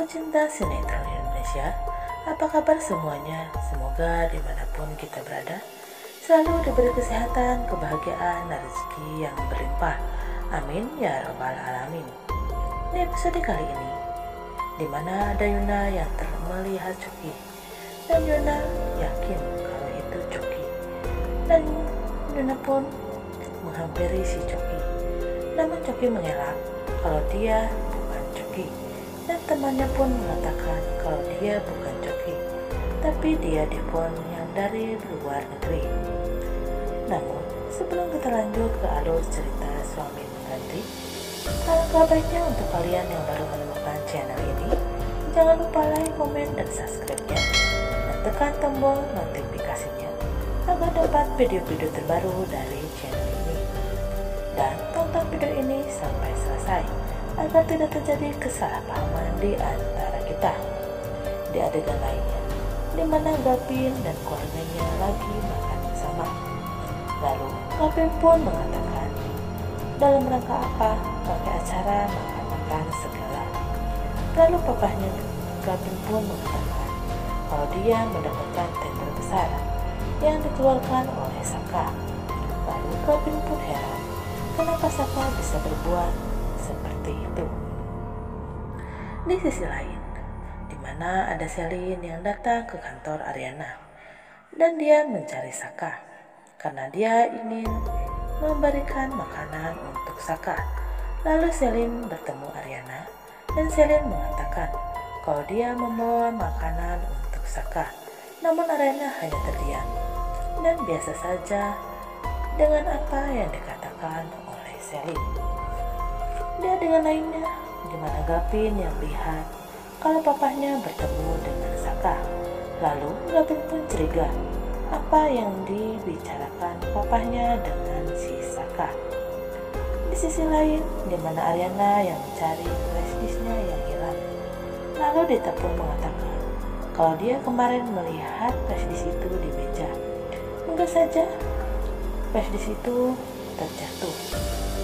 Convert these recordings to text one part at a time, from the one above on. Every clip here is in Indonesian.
Pecinta sinetron Indonesia, apa kabar semuanya? Semoga dimanapun kita berada selalu diberi kesehatan, kebahagiaan, dan rezeki yang berlimpah. Amin ya robbal alamin. Di episode kali ini, di mana ada Yuna yang melihat Coki, dan Yuna yakin kalau itu Coki, dan Yuna pun menghampiri si Coki. Namun Coki mengelak kalau dia bukan Coki, dan temannya pun mengatakan kalau dia bukan Coki, tapi dia Devon yang dari luar negeri. Namun sebelum kita lanjut ke alur cerita suami mengganti, alangkah baiknya untuk kalian yang baru menemukan channel ini, jangan lupa like, komen, dan subscribe-nya, dan tekan tombol notifikasinya agar dapat video-video terbaru dari channel ini. Dan tonton video ini sampai selesai agar tidak terjadi kesalahpahaman di antara kita. Di adegan lainnya, di mana Gavin dan keluarganya lagi makan bersama. Lalu Gavin pun mengatakan, dalam rangka apa pakai acara makan-makan segala. Lalu papahnya Gavin pun mengatakan kalau dia mendapatkan tender besar yang dikeluarkan oleh Saka. Lalu Gavin pun heran, kenapa Saka bisa berbuat seperti itu. Di sisi lain, di mana ada Selin yang datang ke kantor Ariana, dan dia mencari Saka karena dia ingin memberikan makanan untuk Saka. Lalu Selin bertemu Ariana, dan Selin mengatakan kalau dia membawa makanan untuk Saka. Namun Ariana hanya terdiam dan biasa saja dengan apa yang dikatakan oleh Selin. Di adegan lainnya, di mana Gavin yang lihat kalau papahnya bertemu dengan Saka. Lalu Gavin pun curiga apa yang dibicarakan papahnya dengan si Saka. Di sisi lain, di mana Ariana yang mencari flashdisknya yang hilang. Lalu Dita pun mengatakan kalau dia kemarin melihat flashdisk itu di meja. Mungkin saja flashdisk itu terjatuh.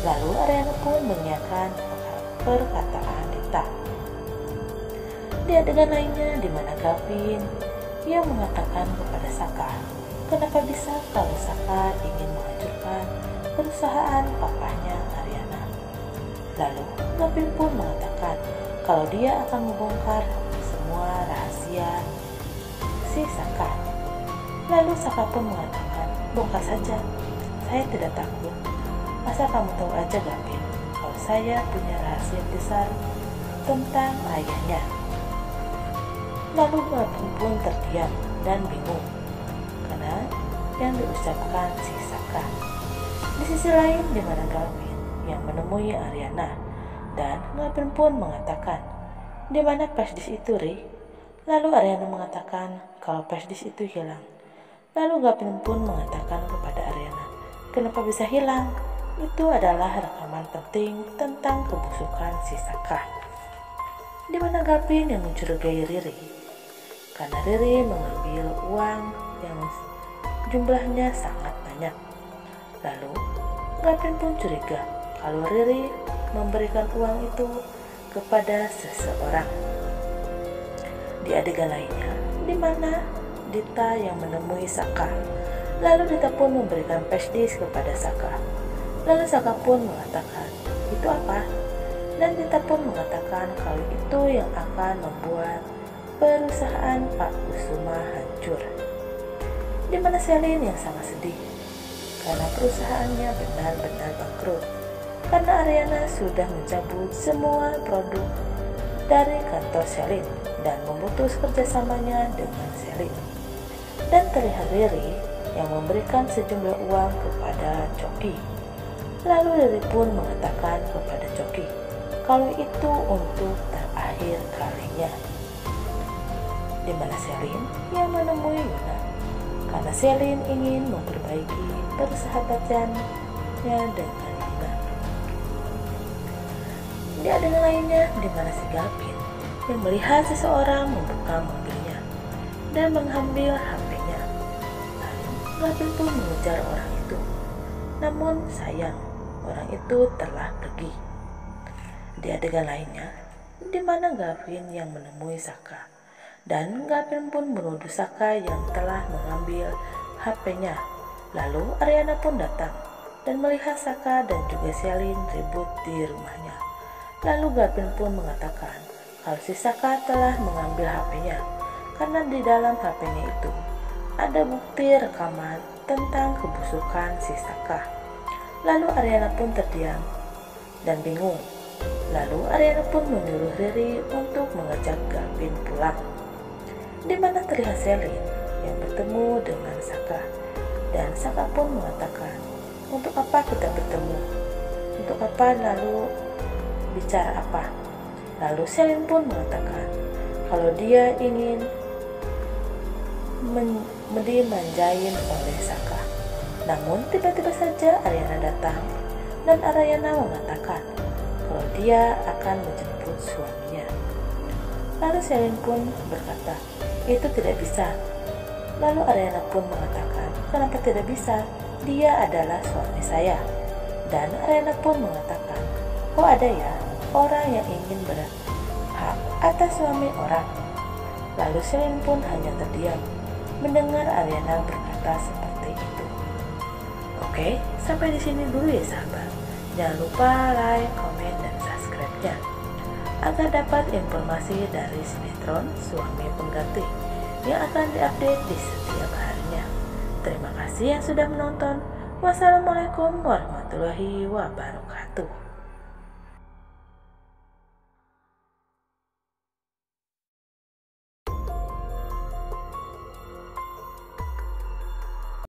Lalu Ariana pun mengiyakan perkataan Dita. Di adegan lainnya, di mana Gavin ia mengatakan kepada Saka, kenapa bisa kalau Saka ingin menghancurkan perusahaan papahnya Ariana. Lalu Gavin pun mengatakan kalau dia akan membongkar semua rahasia si Saka. Lalu Saka pun mengatakan, bongkar saja, saya tidak takut. Masa kamu tahu aja Gavin kalau saya punya rahasia besar tentang ayahnya. Lalu Gavin pun terdiam dan bingung karena yang diucapkan si Saka. Di sisi lain, di mana Gavin yang menemui Ariana, dan Gavin pun mengatakan, di mana flashdisk itu Ri? Lalu Ariana mengatakan kalau flashdisk itu hilang. Lalu Gavin pun mengatakan kepada Ariana, kenapa bisa hilang? Itu adalah rekaman penting tentang kebusukan si Saka. Di mana Gavin yang mencurigai Riri karena Riri mengambil uang yang jumlahnya sangat banyak. Lalu Gavin pun curiga kalau Riri memberikan uang itu kepada seseorang. Di adegan lainnya, di mana Dita yang menemui Saka, lalu Dita pun memberikan flashdisk kepada Saka. Lalu Saka pun mengatakan, itu apa? Dan Dita pun mengatakan kalau itu yang akan membuat perusahaan Pak Kusuma hancur. Di mana Selin yang sangat sedih karena perusahaannya benar-benar bangkrut karena Ariana sudah mencabut semua produk dari kantor Selin dan memutus kerjasamanya dengan Selin. Dan terlihat Riri yang memberikan sejumlah uang kepada Coki. Lalu Riri pun mengatakan kepada Coki kalau itu untuk terakhir kalinya. Di mana Selin yang menemui Yuna karena Selin ingin memperbaiki persahabatannya dengan Yuna. Di adegan lainnya, di mana si Gavin yang melihat seseorang membuka mobilnya dan mengambil HP-nya. Lalu Gavin pun mengejar orang itu. Namun sayang, orang itu telah pergi. Di adegan lainnya, di mana Gavin yang menemui Saka. Dan Gavin pun menuduh Saka yang telah mengambil HP-nya. Lalu Ariana pun datang dan melihat Saka dan juga Selin ribut di rumahnya. Lalu Gavin pun mengatakan kalau si Saka telah mengambil HP-nya karena di dalam HP-nya itu ada bukti rekaman tentang kebusukan si Saka. Lalu Ariana pun terdiam dan bingung. Lalu Ariana pun menyuruh Riri untuk mengajak Gavin pulang, di mana terlihat Selin yang bertemu dengan Saka. Dan Saka pun mengatakan, untuk apa kita bertemu? Untuk apa, lalu bicara apa? Lalu Selin pun mengatakan kalau dia ingin dimanjain oleh Saka. Namun tiba-tiba saja Ariana datang dan Ariana mengatakan kalau dia akan menjemput suaminya. Lalu Selin pun berkata, itu tidak bisa. Lalu Ariana pun mengatakan, kenapa tidak bisa? Dia adalah suami saya. Dan Ariana pun mengatakan, oh ada ya orang yang ingin berhak atas suami orang. Lalu Selin pun hanya terdiam mendengar Ariana berkata seperti itu. Oke, sampai di sini dulu ya sahabat. Jangan lupa like, komen, dan subscribe-nya agar dapat informasi dari sinetron Suami Pengganti yang akan diupdate di setiap harinya. Terima kasih yang sudah menonton. Wassalamualaikum warahmatullahi wabarakatuh.